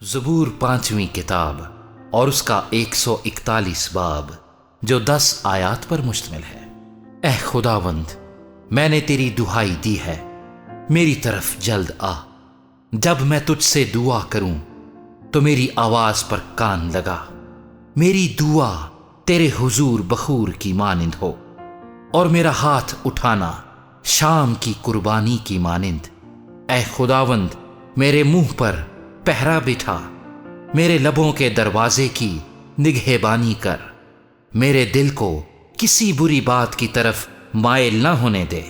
زبور 5ویں کتاب اور اس کا 141 باب جو 10 آیات پر مشتمل ہے۔ اے خداوند، میں نے تیری دہائی دی ہے، میری طرف جلد آ۔ جب میں تجھ سے دعا کروں تو میری آواز پر کان لگا۔ میری دعا تیرے حضور بخور کی مانند ہو، اور میرا ہاتھ اٹھانا شام کی قربانی کی مانند۔ اے خداوند، میرے منہ پر پہرا بٹھا، میرے لبوں کے دروازے کی نگہبانی کر۔ میرے دل کو کسی بری بات کی طرف مائل نہ ہونے دے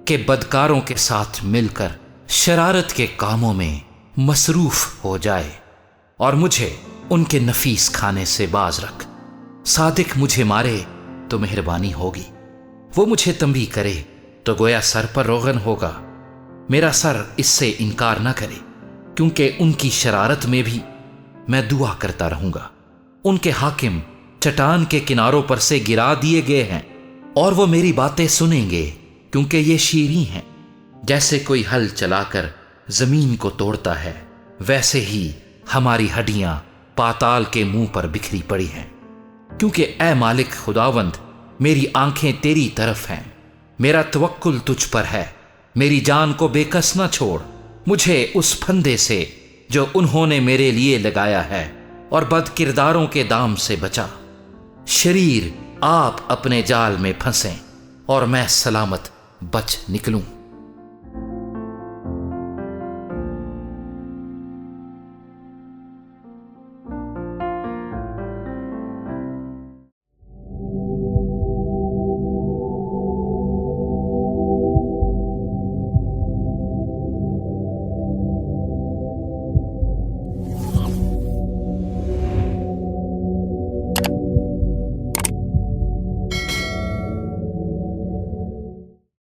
کہ بدکاروں کے ساتھ مل کر شرارت کے کاموں میں مصروف ہو جائے، اور مجھے ان کے نفیس کھانے سے باز رکھ۔ صادق مجھے مارے تو مہربانی ہوگی، وہ مجھے تنبیہ کرے تو گویا سر پر روغن ہوگا۔ میرا سر اس سے انکار نہ کرے، کیونکہ ان کی شرارت میں بھی میں دعا کرتا رہوں گا۔ ان کے حاکم چٹان کے کناروں پر سے گرا دیے گئے ہیں، اور وہ میری باتیں سنیں گے، کیونکہ یہ شیریں ہیں۔ جیسے کوئی ہل چلا کر زمین کو توڑتا ہے، ویسے ہی ہماری ہڈیاں پاتال کے منہ پر بکھری پڑی ہیں۔ کیونکہ اے مالک خداوند، میری آنکھیں تیری طرف ہیں، میرا توکل تجھ پر ہے۔ میری جان کو بے کس نہ چھوڑ، مجھے اس پھندے سے جو انہوں نے میرے لیے لگایا ہے، اور بد کرداروں کے دام سے بچا۔ شریر آپ اپنے جال میں پھنسیں، اور میں سلامت بچ نکلوں۔